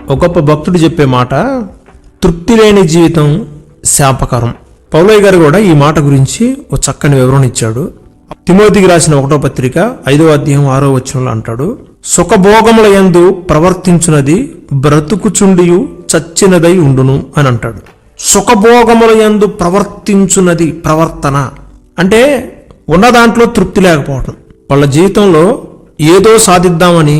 ఒక గొప్ప భక్తుడు చెప్పే మాట, తృప్తి లేని జీవితం శాపకరం. పౌలయ్య గారు కూడా ఈ మాట గురించి ఒక చక్కని వివరణ ఇచ్చాడు. తిమోతికి రాసిన 1వ పత్రిక 5వ అధ్యాయం 6వ వచనంలో అంటాడు, సుఖభోగముల యందు ప్రవర్తించునది బ్రతుకుచుండియు చచ్చినదై ఉండును అని అంటాడు. సుఖభోగముల యందు ప్రవర్తించునది, ప్రవర్తన అంటే ఉన్న దాంట్లో తృప్తి లేకపోవడం, వాళ్ళ జీవితంలో ఏదో సాధిద్దామని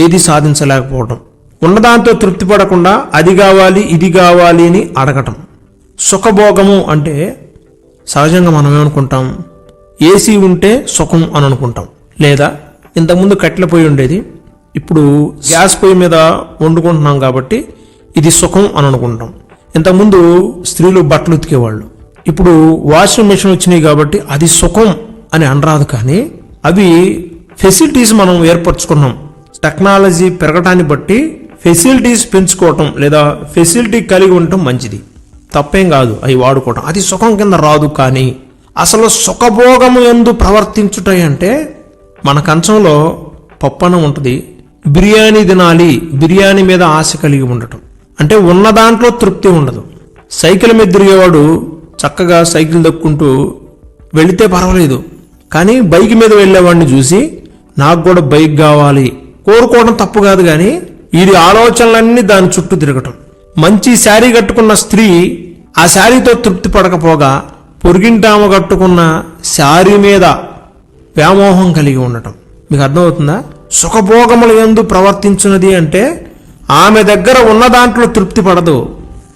ఏది సాధించలేకపోవడం, ఉన్నదాంతో తృప్తి పడకుండా అది కావాలి ఇది కావాలి అని అడగటం. సుఖభోగము అంటే సహజంగా మనం ఏమనుకుంటాం, ఏసీ ఉంటే సుఖం అని అనుకుంటాం. లేదా ఇంతకుముందు కట్టెల పొయ్యి ఉండేది, ఇప్పుడు గ్యాస్ పొయ్యి మీద వండుకుంటున్నాం కాబట్టి ఇది సుఖం అని అనుకుంటాం. ఇంతకుముందు స్త్రీలు బట్టలు ఉతికేవాళ్ళు, ఇప్పుడు వాషింగ్ మెషిన్ వచ్చినాయి కాబట్టి అది సుఖం అని అనరాదు. కానీ అవి ఫెసిలిటీస్ మనం ఏర్పరచుకున్నాం. టెక్నాలజీ పెరగటాన్ని బట్టి ఫెసిలిటీస్ పెంచుకోవటం లేదా ఫెసిలిటీ కలిగి ఉండటం మంచిది, తప్పేం కాదు అవి వాడుకోవటం, అది సుఖం కింద రాదు. కానీ అసలు సుఖభోగము యందు ప్రవర్తించుట అంటే మన కంచంలో పప్పనం ఉంటుంది, బిర్యానీ తినాలి, బిర్యానీ మీద ఆశ కలిగి ఉండటం అంటే ఉన్న దాంట్లో తృప్తి ఉండదు. సైకిల్ మీద తిరిగేవాడు చక్కగా సైకిల్ దక్కుంటూ వెళితే పర్వాలేదు, కానీ బైక్ మీద వెళ్ళేవాడిని చూసి నాకు కూడా బైక్ కావాలి కోరుకోవడం తప్పు కాదు. కానీ వీడి ఆలోచనలన్నీ దాని చుట్టూ తిరగటం. మంచి శారీ కట్టుకున్న స్త్రీ ఆ శారీతో తృప్తి పడకపోగా పొరిగింటామ కట్టుకున్న శారీ మీద వ్యామోహం కలిగి ఉండటం. మీకు అర్థమవుతుందా? సుఖభోగముల యందు ప్రవర్తించున్నది అంటే ఆమె దగ్గర ఉన్న దాంట్లో తృప్తి పడదు.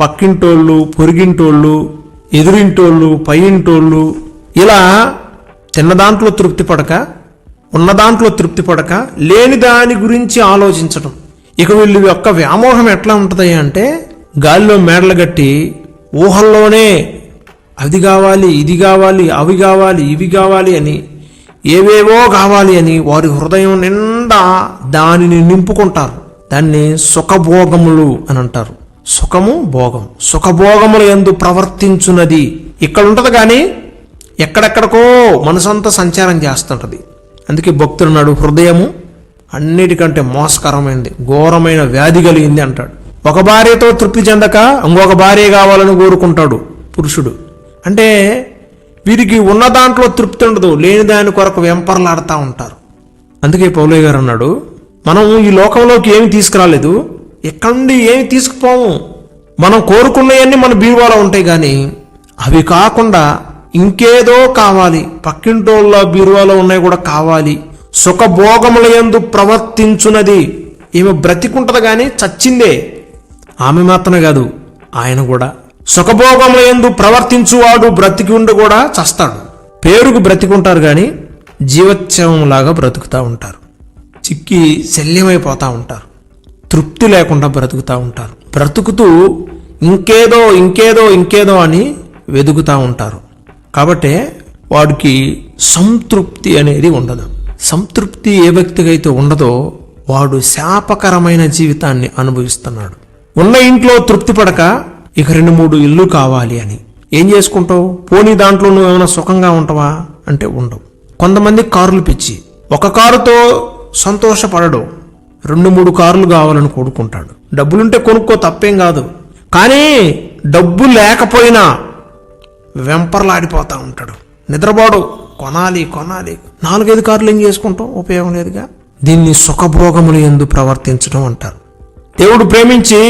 పక్కింటోళ్ళు, పొరిగింటోళ్ళు, ఎదురింటోళ్ళు, పైంటోళ్ళు ఇలా తిన్న దాంట్లో తృప్తి పడక, ఉన్న దాంట్లో తృప్తి పడక లేని దాని గురించి ఆలోచించటం. ఇక వీళ్ళు యొక్క వ్యామోహం ఎట్లా ఉంటుంది అంటే గాలిలో మేడలు కట్టి ఊహల్లోనే అది కావాలి ఇది కావాలి అవి కావాలి ఇవి కావాలి అని ఏవేవో కావాలి అని వారి హృదయం నిండా దానిని నింపుకుంటారు. దాన్ని సుఖభోగములు అని అంటారు. సుఖము భోగం, సుఖభోగముల యందు ప్రవర్తించున్నది ఇక్కడ ఉంటుంది, కానీ ఎక్కడెక్కడికో మనసంతా సంచారం చేస్తుంటది. అందుకే భక్తుడు అన్నాడు, హృదయము అన్నిటికంటే మోసకరమైనది, ఘోరమైన వ్యాధి కలిగింది అంటాడు. ఒక భార్యతో తృప్తి చెందక ఇంకొక భార్య కావాలని కోరుకుంటాడు పురుషుడు. అంటే వీరికి ఉన్న దాంట్లో తృప్తి ఉండదు, లేని దాని కొరకు వెంపర్లాడుతూ ఉంటారు. అందుకే పౌలయ్య గారు అన్నాడు, మనం ఈ లోకంలోకి ఏమి తీసుకురాలేదు, ఎక్కడి నుండి ఏమి తీసుకుపోము. మనం కోరుకున్నవన్నీ మన బీరువాలో ఉంటాయి, కానీ అవి కాకుండా ఇంకేదో కావాలి, పక్కింటోళ్ళ బీరువాలో ఉన్నాయి కూడా కావాలి. సుఖభోగముల యందు ప్రవర్తించున్నది. ఈమె బ్రతికుంటది కానీ చచ్చిందే, ఆమె మాత్రమే కాదు ఆయన కూడా. సుఖభోగముల యందు ప్రవర్తించువాడు బ్రతికి ఉండి కూడా చస్తాడు. పేరుకు బ్రతికుంటారు కానీ జీవోత్సవంలాగా బ్రతుకుతూ ఉంటారు. చిక్కి శల్యమైపోతూ ఉంటారు, తృప్తి లేకుండా బ్రతుకుతూ ఉంటారు. బ్రతుకుతూ ఇంకేదో ఇంకేదో ఇంకేదో అని వెతుకుతూ ఉంటారు. కాబట్టి వాడికి సంతృప్తి అనేది ఉండదు. సంతృప్తి ఏ వ్యక్తికి అయితే ఉండదో వాడు శాపకరమైన జీవితాన్ని అనుభవిస్తున్నాడు. ఉన్న ఇంట్లో తృప్తి పడక ఇక 2-3 ఇల్లు కావాలి అని ఏం చేసుకుంటావు? పోనీ దాంట్లో నువ్వు ఏమైనా సుఖంగా ఉంటావా అంటే ఉండవు. కొంతమంది కారులు పిచ్చి, ఒక కారుతో సంతోషపడడు, 2-3 కార్లు కావాలని కోరుకుంటాడు. డబ్బులుంటే కొనుక్కో, తప్పేం కాదు. కానీ డబ్బు లేకపోయినా వెంపర్లాడిపోతూ ఉంటాడు, నిద్రపోడు, కొనాలి కొనాలి. 4-5 కార్లు ఏం చేసుకుంటాం? ఉపయోగం లేదుగా. దీన్ని సుఖభోగములు యందు ప్రవర్తించడం అంటారు. దేవుడు ప్రేమించి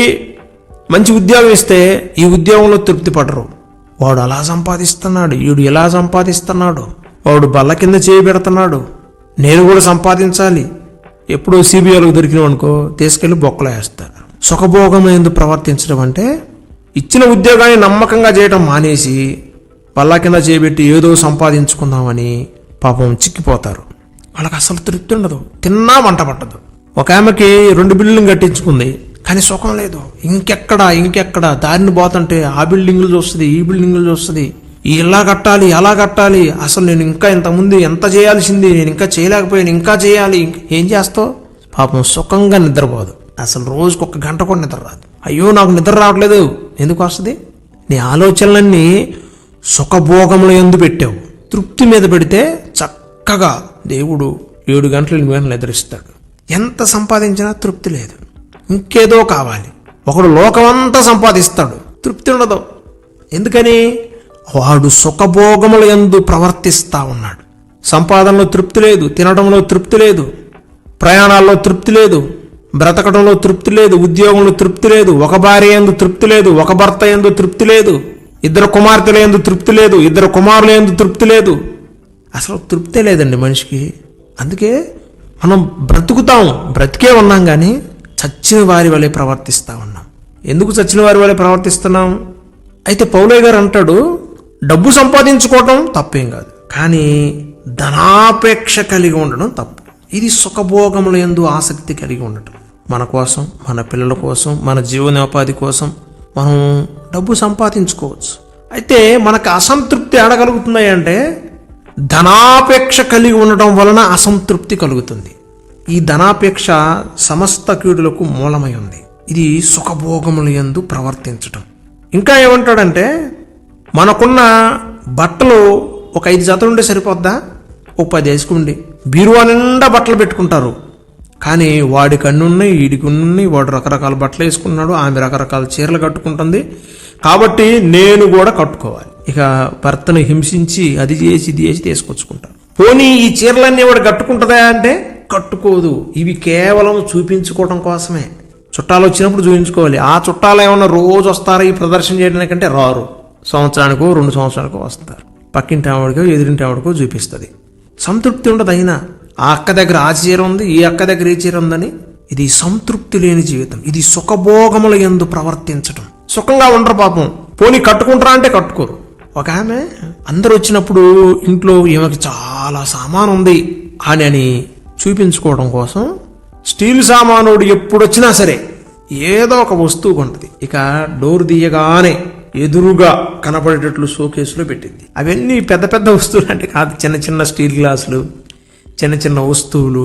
మంచి ఉద్యోగం ఇస్తే ఈ ఉద్యోగంలో తృప్తి పడరు. వాడు అలా సంపాదిస్తున్నాడు, వీడు ఇలా సంపాదిస్తున్నాడు, వాడు బల్ల కింద చేయబెడుతున్నాడు, నేను కూడా సంపాదించాలి. ఎప్పుడో సిబిఐలకు దొరికినావు అనుకో తీసుకెళ్లి బొక్కలో వేస్తారు. సుఖభోగం యందు ప్రవర్తించడం అంటే ఇచ్చిన ఉద్యోగాన్ని నమ్మకంగా చేయడం మానేసి బల్ల కింద చేయబెట్టి ఏదో సంపాదించుకుందామని పాపం చిక్కిపోతారు. వాళ్ళకి అసలు తృప్తి ఉండదు, తిన్నా వంట పట్టదు. ఒక ఆమెకి 2 బిల్డింగ్లు కట్టించుకుంది, కానీ సుఖం లేదు. ఇంకెక్కడ దారిని పోతుంటే ఆ బిల్డింగ్లు చూస్తుంది, ఈ బిల్డింగ్లు చూస్తుంది, ఇలా కట్టాలి అలా కట్టాలి. అసలు నేను ఇంకా ఇంతకుముందు ఎంత చేయాల్సింది, నేను ఇంకా చేయలేకపోయాను, ఇంకా చేయాలి. ఏం చేస్తావు? పాపం సుఖంగా నిద్రపోదు. అసలు రోజుకు 1 గంట కూడా నిద్ర రాదు. అయ్యో నాకు నిద్ర రావట్లేదు. ఎందుకు వస్తుంది? నీ ఆలోచనలన్నీ సుఖభోగముల యందు పెట్టావు. తృప్తి మీద పెడితే చక్కగా దేవుడు 7 గంటలు 8 గంటలు నిద్రిస్తాడు. ఎంత సంపాదించినా తృప్తి లేదు, ఇంకేదో కావాలి. ఒకడు లోకమంతా సంపాదిస్తాడు, తృప్తి ఉండదు. ఎందుకని? వాడు సుఖభోగముల యందు ప్రవర్తిస్తా ఉన్నాడు. సంపాదనలో తృప్తి లేదు, తినడంలో తృప్తి లేదు, ప్రయాణాల్లో తృప్తి లేదు, బ్రతకడంలో తృప్తి లేదు, ఉద్యోగంలో తృప్తి లేదు, ఒక భార్య యందు తృప్తి లేదు, ఒక భర్త యందు తృప్తి లేదు, ఇద్దరు కుమార్తెల యందు తృప్తి లేదు, ఇద్దరు కుమారుల యందు తృప్తి లేదు. అసలు తృప్తే లేదండి మనిషికి. అందుకే మనం బ్రతికే ఉన్నాం కానీ చచ్చిన వారి వలె ప్రవర్తిస్తూ ఉన్నాం. ఎందుకు చచ్చిన వారి వలె ప్రవర్తిస్తున్నాం? అయితే పౌలయ్య గారు అంటాడు, డబ్బు సంపాదించుకోవటం తప్పేం కాదు, కానీ ధనాపేక్ష కలిగి ఉండడం తప్పు. ఇది సుఖభోగముల యందు ఆసక్తి కలిగి ఉండటం. మన కోసం, మన పిల్లల కోసం, మన జీవనోపాధి కోసం మనం డబ్బు సంపాదించుకోవచ్చు. అయితే మనకు అసంతృప్తి ఎడగలుగుతున్నాయి అంటే ధనాపేక్ష కలిగి ఉండటం వలన అసంతృప్తి కలుగుతుంది. ఈ ధనాపేక్ష సమస్త కీడులకు మూలమై ఉంది. ఇది సుఖభోగముల యందు ప్రవర్తించటం. ఇంకా ఏమంటాడంటే, మనకున్న బట్టలు ఒక 5 జతలు ఉంటే సరిపోద్దా? ఓ 10 వేసుకోండి. బీరువా నిండా బట్టలు పెట్టుకుంటారు, కానీ వాడికి అన్ని ఉన్నాయి, వీడికి ఉన్నాయి. వాడు రకరకాల బట్టలు వేసుకున్నాడు, ఆమె రకరకాల చీరలు కట్టుకుంటుంది, కాబట్టి నేను కూడా కట్టుకోవాలి. ఇక భర్తను హింసించి అది చేసి ఇది చేసి తీసుకొచ్చుకుంటారు. పోనీ ఈ చీరలన్నీ వాడు కట్టుకుంటుందా అంటే కట్టుకోదు. ఇవి కేవలం చూపించుకోవడం కోసమే. చుట్టాలు వచ్చినప్పుడు చూపించుకోవాలి. ఆ చుట్టాలు ఏమన్నా రోజు వస్తారా ఈ ప్రదర్శన చేయడానికంటే? రారు. సంవత్సరానికో 2 సంవత్సరానికో వస్తారు. పక్కింటి ఆవిడకో ఎదురింటి ఆవిడకో చూపిస్తుంది. సంతృప్తి ఉండదు. అయినా ఆ అక్క దగ్గర ఆ చీర ఉంది, ఈ అక్క దగ్గర ఈ చీర ఉందని. ఇది సంతృప్తి లేని జీవితం. ఇది సుఖభోగముల యందు ప్రవర్తించడం. సుఖంగా ఉండరు పాపం. పోనీ కట్టుకుంటారా అంటే కట్టుకోరు. ఒక ఆమె అందరు వచ్చినప్పుడు ఇంట్లో ఈమెకి చాలా సామాను ఉంది అని చూపించుకోవడం కోసం స్టీల్ సామానుడు ఎప్పుడు వచ్చినా సరే ఏదో ఒక వస్తువు కొంటది. ఇక డోర్ తీయగానే ఎదురుగా కనపడేటట్లు షోకేసులో పెట్టింది. అవన్నీ పెద్ద పెద్ద వస్తువులు అంటే కాదు, చిన్న చిన్న స్టీల్ గ్లాసులు, చిన్న చిన్న వస్తువులు,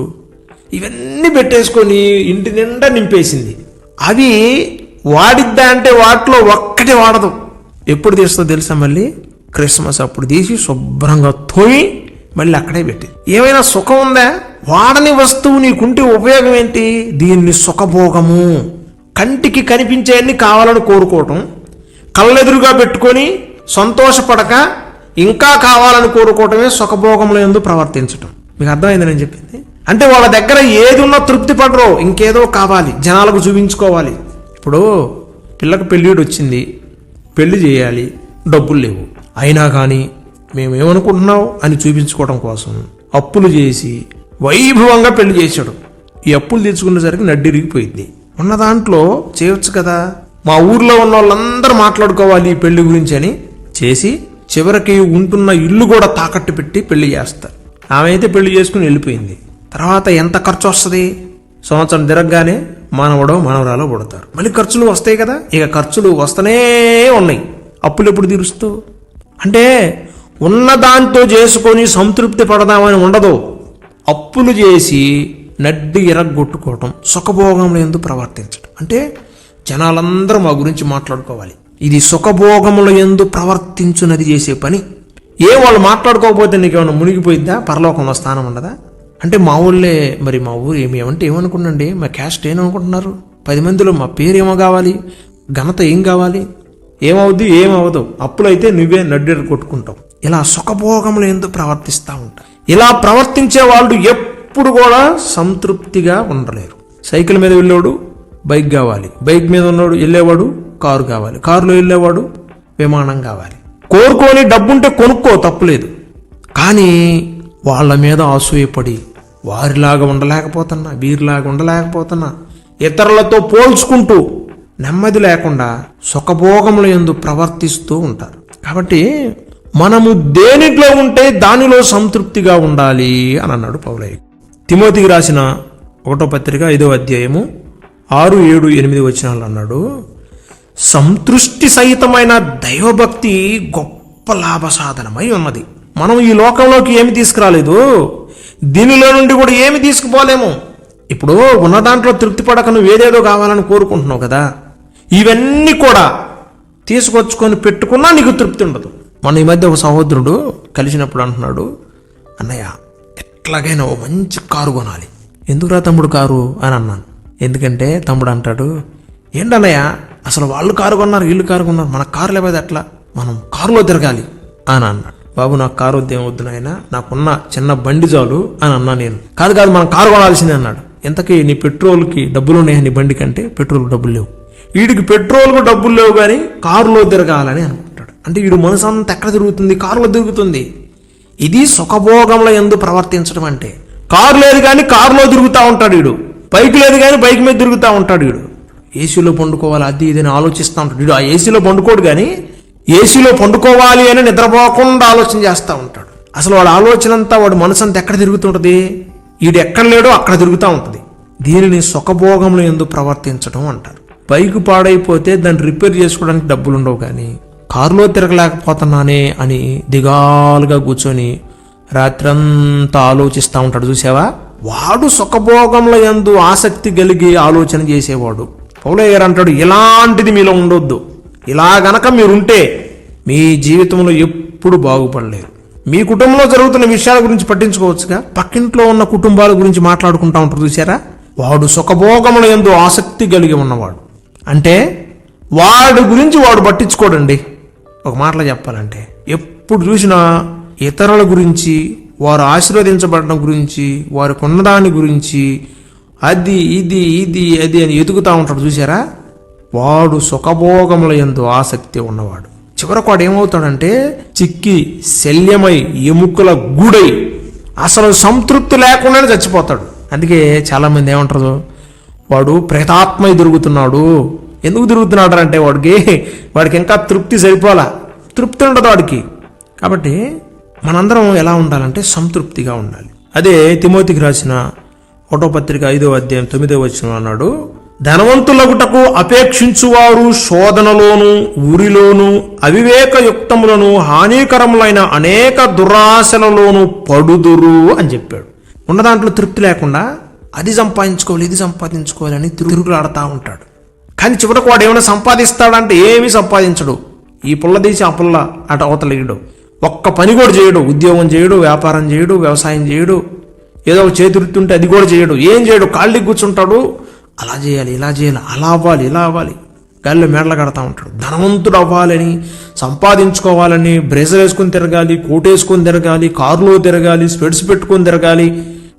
ఇవన్నీ పెట్టేసుకొని ఇంటి నిండా నింపేసింది. అవి వాడిద్దా అంటే వాటిలో ఒక్కటి వాడదు. ఎప్పుడు తీస్తుందో తెలుసా? మళ్ళీ క్రిస్మస్ అప్పుడు తీసి శుభ్రంగా తోయి మళ్ళీ అక్కడే పెట్టి. ఏమైనా సుఖం ఉందా? వాడని వస్తువు నీకుంటే ఉపయోగం ఏంటి? దీన్ని సుఖభోగము, కంటికి కనిపించేయన్ని కావాలని కోరుకోవటం, కళ్ళెదురుగా పెట్టుకొని సంతోషపడక ఇంకా కావాలని కోరుకోవటమే సుఖభోగముల యందు ప్రవర్తించటం. మీకు అర్థమైంది నేను చెప్పింది? అంటే వాళ్ళ దగ్గర ఏది ఉన్నా తృప్తి పడరు, ఇంకేదో కావాలి, జనాలకు చూపించుకోవాలి. ఇప్పుడు పిల్లకు పెళ్ళిడు వచ్చింది, పెళ్లి చేయాలి, డబ్బులు లేవు. అయినా కానీ మేమేమనుకుంటున్నావు అని చూపించుకోవడం కోసం అప్పులు చేసి వైభవంగా పెళ్లి చేశాడు. ఈ అప్పులు తెచ్చుకునేసరికి నడ్డిరిగిపోయింది. ఉన్న దాంట్లో చేయొచ్చు కదా, మా ఊర్లో ఉన్న వాళ్ళందరూ మాట్లాడుకోవాలి ఈ పెళ్లి గురించి అని చేసి చివరికి ఉంటున్న ఇల్లు కూడా తాకట్టు పెట్టి పెళ్లి చేస్తారు. ఆమె అయితే పెళ్లి చేసుకుని వెళ్ళిపోయింది. తర్వాత ఎంత ఖర్చు వస్తుంది? సంవత్సరం తిరగగానే మనవడో మనవరాలో పుడతారు. మళ్ళీ ఖర్చులు వస్తాయి కదా. ఇక ఖర్చులు వస్తూనే ఉన్నాయి. అప్పులు ఎప్పుడు తీరుస్తూ? అంటే ఉన్న దాంతో చేసుకొని సంతృప్తి పడదామని ఉండదు. అప్పులు చేసి నడ్డి ఎరగొట్టుకోవటం, సుఖభోగముల యందు ప్రవర్తించడం. అంటే జనాలందరూ మా గురించి మాట్లాడుకోవాలి. ఇది సుఖభోగముల యందు ప్రవర్తించున్నది చేసే పని. వాళ్ళు మాట్లాడుకోకపోతే నీకేమన్నా మునిగిపోయిద్దా? పరలోకంలో స్థానం ఉండదా? అంటే మా ఊళ్ళే మరి మా ఊరు ఏమంటే ఏమనుకున్నాండి, మా క్యాస్ట్ ఏమనుకుంటున్నారు? 10 మందిలో మా పేరు ఏమో కావాలి, ఘనత ఏం కావాలి? ఏమవుద్ది? ఏమవదు. అప్పులైతే నువ్వే నడ్డెరు కొట్టుకుంటావు. ఇలా సుఖభోగములు ఎందుకు ప్రవర్తిస్తూ ఉంటావు. ఇలా ప్రవర్తించే వాళ్ళు ఎప్పుడు కూడా సంతృప్తిగా ఉండలేరు. సైకిల్ మీద వెళ్ళేవాడు బైక్ కావాలి, బైక్ మీద ఉన్నవాడు వెళ్ళేవాడు కారు కావాలి, కారులో వెళ్ళేవాడు విమానం కావాలి. కోరుకొని డబ్బుంటే కొనుక్కో, తప్పులేదు. కానీ వాళ్ళ మీద అసూయపడి వారిలాగా ఉండలేకపోతున్నా, వీరిలాగా ఉండలేకపోతున్నా, ఇతరులతో పోల్చుకుంటూ నెమ్మది లేకుండా సుఖభోగముల యందు ప్రవర్తిస్తూ ఉంటారు. కాబట్టి మనము దేనిలో ఉంటే దానిలో సంతృప్తిగా ఉండాలి అని అన్నాడు పౌలయ్య. తిమోతికి రాసిన 1వ పత్రిక 5వ అధ్యాయము 6, 7, 8 వచనాలు అన్నాడు, సంతృష్టి సహితమైన దైవభక్తి గొప్ప లాభ సాధనమై ఉన్నది. మనం ఈ లోకంలోకి ఏమి తీసుకురాలేదు, దీనిలో నుండి కూడా ఏమి తీసుకుపోలేము. ఇప్పుడు ఉన్న దాంట్లో తృప్తి పడక నువ్వు ఏదేదో కావాలని కోరుకుంటున్నావు కదా, ఇవన్నీ కూడా తీసుకొచ్చుకొని పెట్టుకున్నా నీకు తృప్తి ఉండదు. మన ఈ మధ్య ఒక సహోదరుడు కలిసినప్పుడు అంటున్నాడు, అన్నయ్య ఎట్లాగైనా ఓ మంచి కారు కొనాలి. ఎందుకురా తమ్ముడు కారు అని అన్నాను. ఎందుకంటే తమ్ముడు అంటాడు, ఏంటన్నయ్య, అసలు వాళ్ళు కారు కొన్నారు, వీళ్ళు కారు కొన్నారు, మన కారు లేకపోతే ఎట్లా, మనం కారులో తిరగాలి అని అన్నాడు. బాబు, నాకు కారు వద్దేం వద్దు నాయన, నాకున్న చిన్న బండి చాలు అని అన్నా నేను. కాదు మనం కారు కొనాల్సిందే అన్నాడు. ఇంతకీ నీ పెట్రోల్కి డబ్బులు ఉన్నాయా? నీ బండి కంటే పెట్రోల్కి డబ్బులు లేవు. వీడికి పెట్రోల్కు డబ్బులు లేవు కానీ కారులో తిరగాలని అనుకుంటాడు. అంటే వీడు మనసు అంతా ఎక్కడ తిరుగుతుంది? కారులో తిరుగుతుంది. ఇది సుఖభోగంలో యందు ప్రవర్తించడం అంటే. కారు లేదు కానీ కారులో తిరుగుతూ ఉంటాడు వీడు, బైక్ లేదు కానీ బైక్ మీద తిరుగుతూ ఉంటాడు వీడు. ఏసీలో పండుకోవాలి అది ఇదని ఆలోచిస్తూ ఉంటాడు వీడు. ఆ ఏసీలో పండుకోడు కానీ ఏసీలో పండుకోవాలి అని నిద్రపోకుండా ఆలోచన చేస్తూ ఉంటాడు. అసలు వాడు ఆలోచన అంతా, వాడు మనసు అంతా ఎక్కడ తిరుగుతుంటుంది? వీడు ఎక్కడ లేడో అక్కడ తిరుగుతూ ఉంటుంది. దీనిని సుఖభోగంలో యందు ప్రవర్తించడం అంటారు. బైక్ పాడైపోతే దాన్ని రిపేర్ చేసుకోవడానికి డబ్బులు ఉండవు కానీ కారులో తిరగలేకపోతున్నానే అని దిగాలుగా కూర్చొని రాత్రంతా ఆలోచిస్తూ ఉంటాడు. చూసావా? వాడు సుఖభోగంలో యందు ఆసక్తి కలిగి ఆలోచన చేసేవాడు. పౌలయ్య గారు అంటాడు, ఇలాంటిది మీలో ఉండొద్దు. ఇలా గనక మీరుంటే మీ జీవితంలో ఎప్పుడు బాగుపడలేరు. మీ కుటుంబంలో జరుగుతున్న విషయాల గురించి పట్టించుకోవచ్చుగా, పక్కింట్లో ఉన్న కుటుంబాల గురించి మాట్లాడుకుంటా ఉంటారు. చూసారా? వాడు సుఖభోగముల యందు ఆసక్తి కలిగి ఉన్నవాడు. అంటే వాడి గురించి వాడు పట్టించుకోడండి. ఒక మాటలో చెప్పాలంటే ఎప్పుడు చూసినా ఇతరుల గురించి, వారు ఆశీర్వదించబడడం గురించి, వారికి ఉన్నదాని గురించి, అది ఇది ఇది అది అని ఎదుగుతూ ఉంటాడు. చూసారా? వాడు సుఖభోగముల యందు ఆసక్తి ఉన్నవాడు. చివరకు వాడు ఏమవుతాడంటే చిక్కి శల్యమై ఎముకల గూడై అసలు సంతృప్తి లేకుండానే చచ్చిపోతాడు. అందుకే చాలామంది ఏమంటారు, వాడు ప్రేతాత్మై తిరుగుతున్నాడు. ఎందుకు తిరుగుతున్నాడు అంటే వాడికి ఇంకా తృప్తి సరిపోలా, తృప్తి ఉండదు వాడికి. కాబట్టి మనందరం ఎలా ఉండాలంటే సంతృప్తిగా ఉండాలి. అదే తిమోతికి రాసిన 1వ పత్రిక 5వ అధ్యాయం 9వ వచనం అన్నాడు, ధనవంతులగుటకు అపేక్షించువారు శోధనలోను ఉరిలోను అవివేకయుక్తములను హానికరములైన అనేక దురాశలలోను పడుదురు అని చెప్పాడు. ఉన్న దాంట్లో తృప్తి లేకుండా అది సంపాదించుకోవాలి ఇది సంపాదించుకోవాలి అని తిరుగులాడుతూ ఉంటాడు. కానీ చివరికి వాడు ఏమైనా సంపాదిస్తాడంటే ఏమీ సంపాదించడు. ఈ పుల్ల తీసి ఆ పుల్ల అటు అవతలేయడు. ఒక్క పని కూడా చేయడు. ఉద్యోగం చేయడు, వ్యాపారం చేయడు, వ్యవసాయం చేయడు, ఏదో చేతివృత్తి ఉంటే అది కూడా చేయడు. ఏం చేయడు, కాళ్ళకి కూర్చుంటాడు. అలా చేయాలి ఇలా చేయాలి, అలా అవ్వాలి ఇలా అవ్వాలి, గాలిలో మేడలు కడతా ఉంటాడు. ధనవంతుడు అవ్వాలని, సంపాదించుకోవాలని, బ్రేజర్ వేసుకొని తిరగాలి, కోట్ వేసుకొని తిరగాలి, కారులో తిరగాలి, స్పెట్స్ పెట్టుకొని తిరగాలి,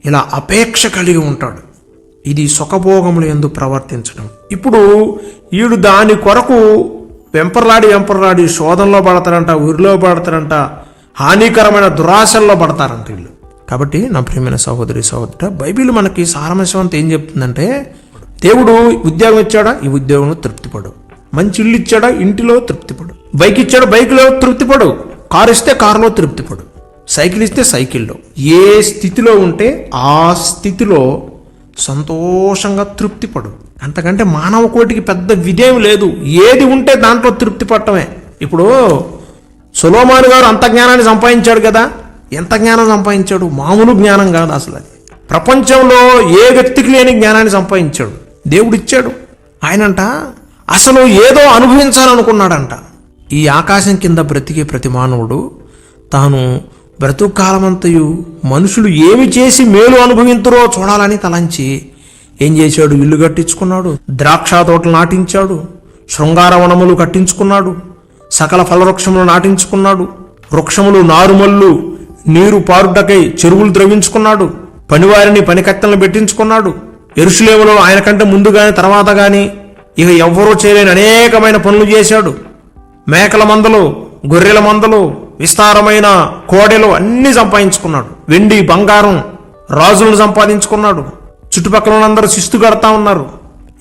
ఇలా అపేక్ష కలిగి ఉంటాడు. ఇది సుఖభోగములు యందు ప్రవర్తించడం. ఇప్పుడు వీడు దాని కొరకు వెంపర్లాడి శోధనలో పడతారంట, ఉరిలో పడతారంట, హానికరమైన దురాశల్లో పడతారంట వీళ్ళు. కాబట్టి నా ప్రియమైన సహోదరి సహోదరుడా, బైబిల్ మనకి సారాంశం అంతా ఏం చెప్తుందంటే, దేవుడు ఉద్యోగం ఇచ్చాడా, ఈ ఉద్యోగంలో తృప్తిపడు. మంచి ఇల్లు ఇచ్చాడా, ఇంటిలో తృప్తిపడు. బైక్ ఇచ్చాడా, బైక్లో తృప్తిపడు. కారు ఇస్తే కారులో తృప్తిపడు. సైకిల్ ఇస్తే సైకిల్లో. ఏ స్థితిలో ఉంటే ఆ స్థితిలో సంతోషంగా తృప్తిపడు. అంతకంటే మానవ కోటికి పెద్ద విధేయం లేదు. ఏది ఉంటే దాంట్లో తృప్తి పడటమే. ఇప్పుడు సొలొమోను గారు అంత జ్ఞానాన్ని సంపాదించాడు కదా. ఎంత జ్ఞానం సంపాదించాడు? మామూలు జ్ఞానం కాదు అసలు. అది ప్రపంచంలో ఏ వ్యక్తికి లేని జ్ఞానాన్ని సంపాదించాడు. దేవుడు ఇచ్చాడు. ఆయనంట అసలు ఏదో అనుభవించాలనుకున్నాడంట. ఈ ఆకాశం కింద బ్రతికే ప్రతి మానవుడు తాను బ్రతుకు కాలమంతయు మనుషులు ఏమి చేసి మేలు అనుభవింతురో చూడాలని తలంచి ఏం చేశాడు? ఇల్లు కట్టించుకున్నాడు, ద్రాక్ష తోటలు నాటించాడు, శృంగారవనములు కట్టించుకున్నాడు, సకల ఫలవృక్షములు నాటించుకున్నాడు, వృక్షములు నారుమల్లు నీరు పారుటకై చెరువులు ద్రవించుకున్నాడు, పనివారిని పనికత్తెలను పెట్టించుకున్నాడు. యెరూషలేములో ఆయన కంటే ముందు గాని తర్వాత గాని ఇక ఎవ్వరూ చేయలేని అనేకమైన పనులు చేశాడు. మేకల మందలు, గొర్రెల మందలు, విస్తారమైన కోడెలు అన్ని సంపాదించుకున్నాడు. వెండి బంగారం రాజులను సంపాదించుకున్నాడు. చుట్టుపక్కల అందరూ శిస్తు కడతా ఉన్నారు.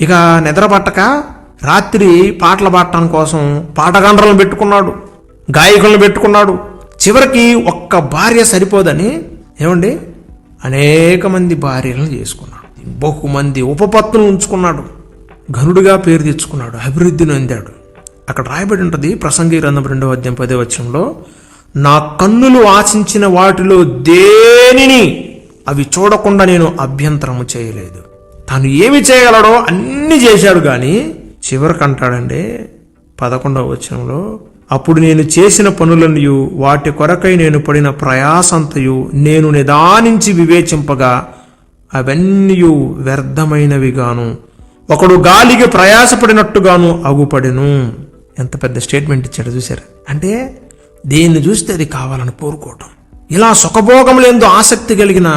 ఇక నిద్ర పట్టక రాత్రి పాటలు పాడటానికి కోసం పాటగాండ్రలను పెట్టుకున్నాడు, గాయకులను పెట్టుకున్నాడు. చివరికి ఒక్క భార్య సరిపోదని ఏమండి అనేక మంది భార్యలను చేసుకున్నాడు. బహుమంది ఉపపత్తులు ఉంచుకున్నాడు. ఘనుడిగా పేరు తెచ్చుకున్నాడు, అభివృద్ధిని అందాడు. అక్కడ రాయబడి ఉంటుంది ప్రసంగి గ్రంథం 2వ అధ్యాయం 10వ వచనంలో, నా కన్నులు ఆశించిన వాటిలో దేనిని అవి చూడకుండా నేను అభ్యంతరము చేయలేదు. తాను ఏమి చేయగలడో అన్ని చేశాడు. కానీ చివరికి అంటాడండి 11వ వచనంలో, అప్పుడు నేను చేసిన పనులన్నయు వాటి కొరకై నేను పడిన ప్రయాసంతయు నేను నిదానించి వివేచింపగా అవన్నీ వ్యర్థమైనవిగాను ఒకడు గాలికి ప్రయాసపడినట్టుగాను అగుపడెను. ఎంత పెద్ద స్టేట్మెంట్ ఇచ్చాడు చూసారు. అంటే దేన్ని చూస్తే అది కావాలని కోరుకోవటం. ఇలా సుఖభోగములందు ఆసక్తి కలిగిన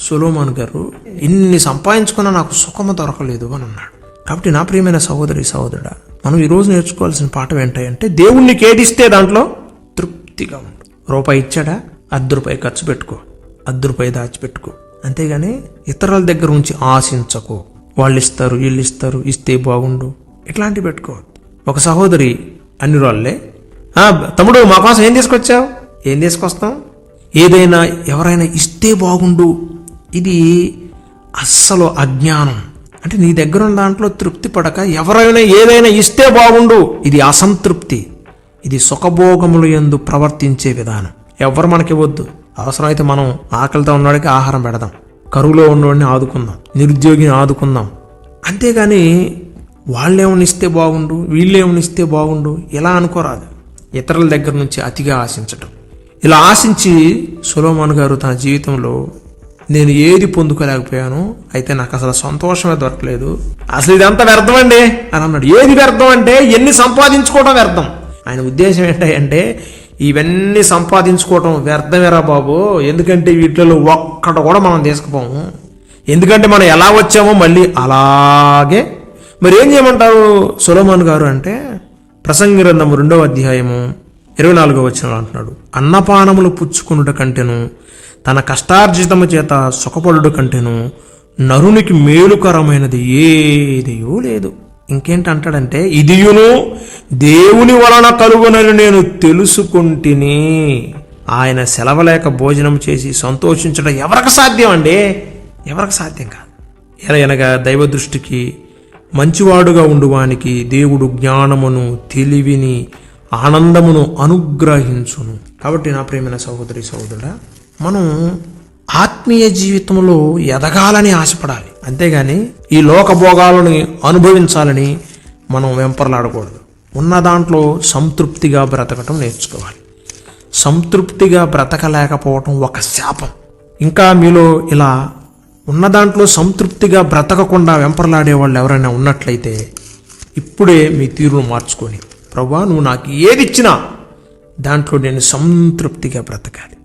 సొలొమోను గారు ఇన్ని సంపాదించుకున్నా నాకు సుఖము దొరకలేదు అని అన్నాడు. కాబట్టి నా ప్రియమైన సహోదరి సహోదరుడా, మనం ఈరోజు నేర్చుకోవాల్సిన పాఠం ఏంటంటే దేవునికి ఏదిస్తే దాంట్లో తృప్తిగా ఉండు. రూపాయి ఇచ్చాడా, ₹10 ఖర్చు పెట్టుకో, ₹10 దాచిపెట్టుకో. అంతేగాని ఇతరుల దగ్గర నుంచి ఆశించకో. వాళ్ళు ఇస్తారు, వీళ్ళు ఇస్తారు, ఇస్తే బాగుండు, ఇట్లాంటివి పెట్టుకోవద్దు. ఒక సహోదరి అన్ని రోజులే, తమ్ముడు మా కోసం ఏం తీసుకొచ్చావు? ఏం తీసుకొస్తాం? ఏదైనా ఎవరైనా ఇస్తే బాగుండు. ఇది అస్సలు అజ్ఞానం. అంటే నీ దగ్గర ఉన్న దాంట్లో తృప్తి పడక ఎవరైనా ఏదైనా ఇస్తే బాగుండు, ఇది అసంతృప్తి. ఇది సుఖభోగములు యందు ప్రవర్తించే విధానం. ఎవరు మనకి వద్దు. అవసరమైతే మనం ఆకలితో ఉన్నవాడికి ఆహారం పెడదాం, కరువులో ఉన్నవాడిని ఆదుకుందాం, నిరుద్యోగిని ఆదుకుందాం. అంతేగాని వాళ్ళేమని ఇస్తే బాగుండు, వీళ్ళేమని ఇస్తే బాగుండు ఇలా అనుకోరాదు. ఇతరుల దగ్గర నుంచి అతిగా ఆశించటం. ఇలా ఆశించి సొలొమోను గారు తన జీవితంలో నేను ఏది పొందుకోలేకపోయాను, అయితే నాకు అసలు సంతోషమే దొరకలేదు, అసలు ఇదంతా వ్యర్థం అండి అని అన్నాడు. ఏది వ్యర్థం అంటే ఎన్ని సంపాదించుకోవడం వ్యర్థం. ఆయన ఉద్దేశం ఏంటంటే ఇవన్నీ సంపాదించుకోవటం వ్యర్థమేరా బాబు, ఎందుకంటే వీటిలో ఒక్కట కూడా మనం తీసుకుపోము. ఎందుకంటే మనం ఎలా వచ్చామో మళ్ళీ అలాగే. మరి ఏం చేయమంటారు సొలొమోను గారు అంటే, ప్రసంగి గ్రంథము 2వ అధ్యాయము 24వ వచనంలో అంటున్నాడు, అన్నపానములు పుచ్చుకునుట కంటెను తన కష్టార్జితము చేత సుఖపడుట కంటెను నరునికి మేలుకరమైనది ఏదియూ లేదు. ఇంకేంటంటాడంటే, ఇదియును దేవుని వలన కలుగునని నేను తెలుసుకుంటుని. ఆయన సెలవలేక భోజనం చేసి సంతోషించడం ఎవరికి సాధ్యం అండి? ఎవరికి సాధ్యం కాదు. ఎనగా దైవ దృష్టికి మంచివాడుగా ఉండువానికి దేవుడు జ్ఞానమును, తెలివిని, ఆనందమును అనుగ్రహించును. కాబట్టి నా ప్రియమైన సహోదరి సహోదరుడా, మనం ఆత్మీయ జీవితంలో ఎదగాలని ఆశపడాలి. అంతేగాని ఈ లోకభోగాలను అనుభవించాలని మనం వెంపర్లాడకూడదు. ఉన్న దాంట్లో సంతృప్తిగా బ్రతకటం నేర్చుకోవాలి. సంతృప్తిగా బ్రతకలేకపోవటం ఒక శాపం. ఇంకా మీలో ఇలా ఉన్న దాంట్లో సంతృప్తిగా బ్రతకకుండా వెంపర్లాడే వాళ్ళు ఎవరైనా ఉన్నట్లయితే ఇప్పుడే మీ తీరును మార్చుకొని, ప్రభువా నువ్వు నాకు ఏది ఇచ్చినా దాంట్లో నేను సంతృప్తిగా బ్రతకాలి.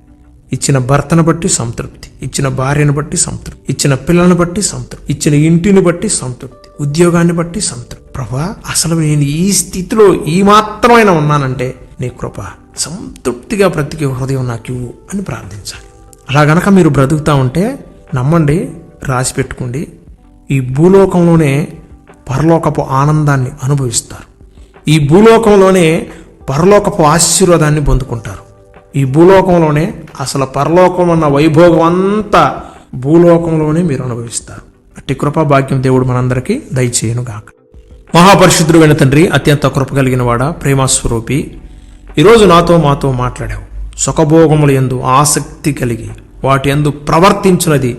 ఇచ్చిన భర్తను బట్టి సంతృప్తి, ఇచ్చిన భార్యను బట్టి సంతృప్తి, ఇచ్చిన పిల్లలను బట్టి సంతృప్తి, ఇచ్చిన ఇంటిని బట్టి సంతృప్తి, ఉద్యోగాన్ని బట్టి సంతృప్తి. ప్రభువా అసలు నేను ఈ స్థితిలో ఈ మాత్రమైనా ఉన్నానంటే నీ కృప, సంతృప్తిగా బ్రతికే హృదయం నాకు ఇవ్వు అని ప్రార్థించాలి. అలా గనక మీరు బ్రతుకుతా ఉంటే నమ్మండి, రాసి పెట్టుకోండి, ఈ భూలోకంలోనే పరలోకపు ఆనందాన్ని అనుభవిస్తారు. ఈ భూలోకంలోనే పరలోకపు ఆశీర్వాదాన్ని పొందుకుంటారు. ఈ భూలోకంలోనే అసలు పరలోకం అన్న వైభోగం అంతా భూలోకంలోనే మీరు అనుభవిస్తారు. అట్టి కృపా భాగ్యం దేవుడు మనందరికీ దయచేయునుగాక. మహాపరిశుద్ధుడైన తండ్రి, అత్యంత కృప కలిగిన వాడ, ప్రేమస్వరూపి, ఈరోజు మాతో మాట్లాడావు. సుఖభోగముల యందు ఆసక్తి కలిగి వాటి యందు ప్రవర్తించినది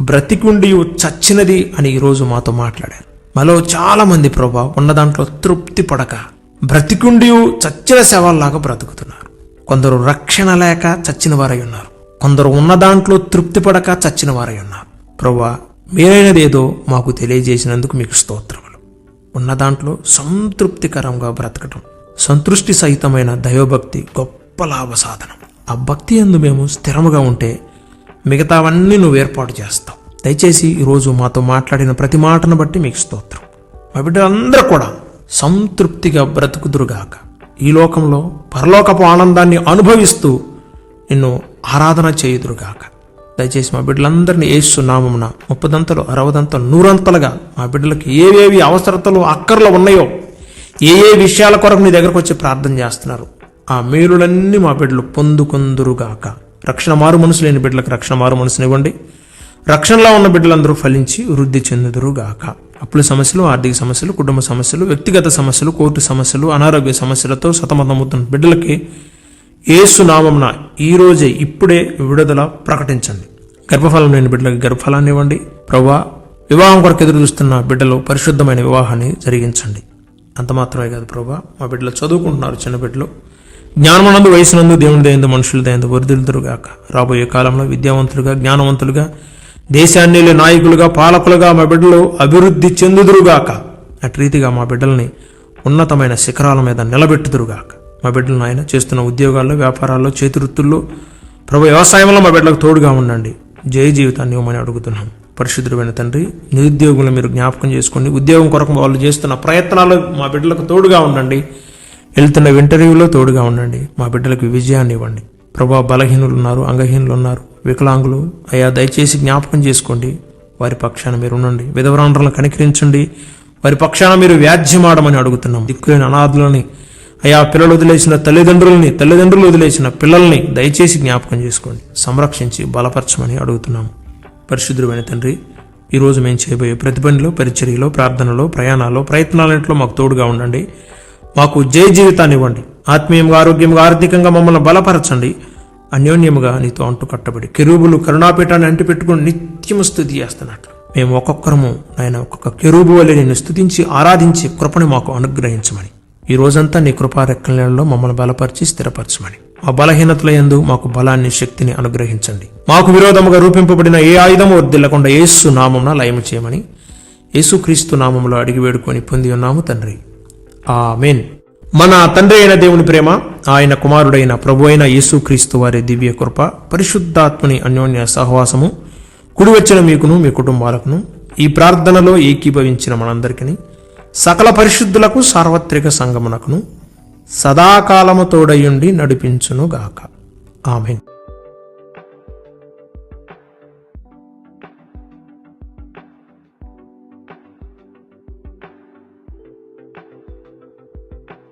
బ్రతికుండి చచ్చినది అని ఈరోజు మాతో మాట్లాడారు. మాలో చాలా మంది ప్రభా ఉన్న దాంట్లో తృప్తి పడక బ్రతికుండి చచ్చిన శవాల్లాగా బ్రతుకుతున్నారు. కొందరు రక్షణ లేక చచ్చిన వారై ఉన్నారు. కొందరు ఉన్న దాంట్లో తృప్తి పడక చచ్చిన వారై ఉన్నారు. ప్రభువా మీరైనదేదో మాకు తెలియజేసినందుకు మీకు స్తోత్రములు. ఉన్న దాంట్లో సంతృప్తికరంగా బ్రతకటం, సంతృష్టి సహితమైన దైవభక్తి గొప్ప లాభ సాధనం. ఆ భక్తి యందు మేము స్థిరముగా ఉంటే మిగతావన్నీ నువ్వు ఏర్పాటు చేస్తావు. దయచేసి ఈరోజు మాతో మాట్లాడిన ప్రతి మాటను బట్టి మీకు స్తోత్రం. మా బిడ్డలందరూ కూడా సంతృప్తిగా బ్రతుకుదురుగాక. ఈ లోకంలో పరలోకపు ఆనందాన్ని అనుభవిస్తూ నిన్ను ఆరాధన చేయుదురుగాక. దయచేసి మా బిడ్డలందరినీ యేసు నామమున 30 60 100 మా బిడ్డలకి ఏవేవి అవసరతలు అక్కర్లు ఉన్నాయో, ఏ విషయాల కొరకు నీ దగ్గరకు వచ్చి ప్రార్థన చేస్తున్నారు, ఆ మేలులన్నీ మా బిడ్డలు పొందుకుందురుగాక. రక్షణ మారు మనసు లేని బిడ్డలకు రక్షణ మారు మనసునివ్వండి. రక్షణలో ఉన్న బిడ్డలందరూ ఫలించి వృద్ధి చెందుదురుగాక. అప్పుల సమస్యలు, ఆర్థిక సమస్యలు, కుటుంబ సమస్యలు, వ్యక్తిగత సమస్యలు, కోర్టు సమస్యలు, అనారోగ్య సమస్యలతో సతమతమవుతున్న బిడ్డలకి యేసు నామమున ఈరోజే ఇప్పుడే విడుదల ప్రకటించండి. గర్భఫలం లేని బిడ్డలకి గర్భఫలాన్ని ఇవ్వండి. ప్రభువా వివాహం కొరకు ఎదురు చూస్తున్న బిడ్డలు పరిశుద్ధమైన వివాహాన్ని జరిగించండి. అంత మాత్రమే కాదు ప్రభువా, మా బిడ్డలు చదువుకుంటున్నారు, చిన్న బిడ్డలు జ్ఞానమనందు వయసునందు దేవుని దయందు మనుషుల దయందు వర్ధిల్లుదురుగాక. రాబోయే కాలంలో విద్యావంతులుగా, జ్ఞానవంతులుగా, దేశాన్ని నాయకులుగా, పాలకులుగా మా బిడ్డలు అభివృద్ధి చెందుదురుగాక. అటు రీతిగా మా బిడ్డల్ని ఉన్నతమైన శిఖరాల మీద నిలబెట్టుదురుగాక. మా బిడ్డలను ఆయన చేస్తున్న ఉద్యోగాల్లో, వ్యాపారాల్లో, చేతివృత్తుల్లో, ప్రభు వ్యవసాయంలో మా బిడ్డలకు తోడుగా ఉండండి. జయ జీవితాన్ని ఇవ్వమని అడుగుతున్నాం. పరిశుద్ధుడైన తండ్రి, నిరుద్యోగులను మీరు జ్ఞాపకం చేసుకోండి. ఉద్యోగం కొరకు వాళ్ళు చేస్తున్న ప్రయత్నాలు మా బిడ్డలకు తోడుగా ఉండండి. వెళ్తున్న ఇంటర్వ్యూలో తోడుగా ఉండండి. మా బిడ్డలకు విజయాన్ని ఇవ్వండి. ప్రభా, బలహీనులు ఉన్నారు, అంగహీనులు ఉన్నారు, వికలాంగులు అయ్యా, దయచేసి జ్ఞాపకం చేసుకోండి. వారి పక్షాన మీరు ఉండండి. విధవరాండ్రులను కనికరించండి. వారి పక్షాన మీరు వ్యాజ్యమాడమని అడుగుతున్నాం. దిక్కులేని అనాథులని అయా, పిల్లలు వదిలేసిన తల్లిదండ్రులని, తల్లిదండ్రులు వదిలేసిన పిల్లల్ని దయచేసి జ్ఞాపకం చేసుకోండి. సంరక్షించి బలపరచమని అడుగుతున్నాము. పరిశుద్ధుడైన తండ్రి, ఈరోజు మేము చేయబోయే ప్రతి పనిలో, పరిచర్యలో, ప్రార్థనలో, ప్రయాణాల్లో, ప్రయత్నాలన్నింటిలో మాకు తోడుగా ఉండండి. మాకు జయ జీవితాన్ని ఇవ్వండి. ఆత్మీయంగా, ఆరోగ్యంగా, ఆర్థికంగా మమ్మల్ని బలపరచండి. అన్యోన్యముగా నీతో అంటు కట్టబడి కెరూబులు కరుణాపీఠాన్ని అంటిపెట్టుకుని నిత్యము స్తుతి చేస్తున్నట్లు మేము ఒక్కొక్కరము నాయన ఒక్కొక్క కెరూబు వలె నిన్ను స్తుతించి ఆరాధించి కృపని మాకు అనుగ్రహించమని, ఈ రోజంతా నీ కృపారెక్కలలో మమ్మల్ని బలపరిచి స్థిరపరచమని, మా బలహీనతల యందు మాకు బలాన్ని, శక్తిని అనుగ్రహించండి. మాకు విరోధముగా రూపింపబడిన ఏ ఆయుధము వర్ధిల్లకుండా యేసు నామమున లయము చేయమని యేసుక్రీస్తు నామములో అడిగి వేడుకొని పొంది ఉన్నాము తండ్రి. ఆమేన్. మన తండ్రి అయిన దేవుని ప్రేమ, ఆయన కుమారుడైన ప్రభు అయిన యేసుక్రీస్తు వారి దివ్య కృప, పరిశుద్ధాత్మని అన్యోన్య సహవాసము కుడివచ్చిన మీకును, మీ కుటుంబాలకును, ఈ ప్రార్థనలో ఏకీభవించిన మనందరికీ, సకల పరిశుద్ధులకు, సార్వత్రిక సంగమునకును సదాకాలము తోడయుండి నడిపించునుగాక. ఆమేన్.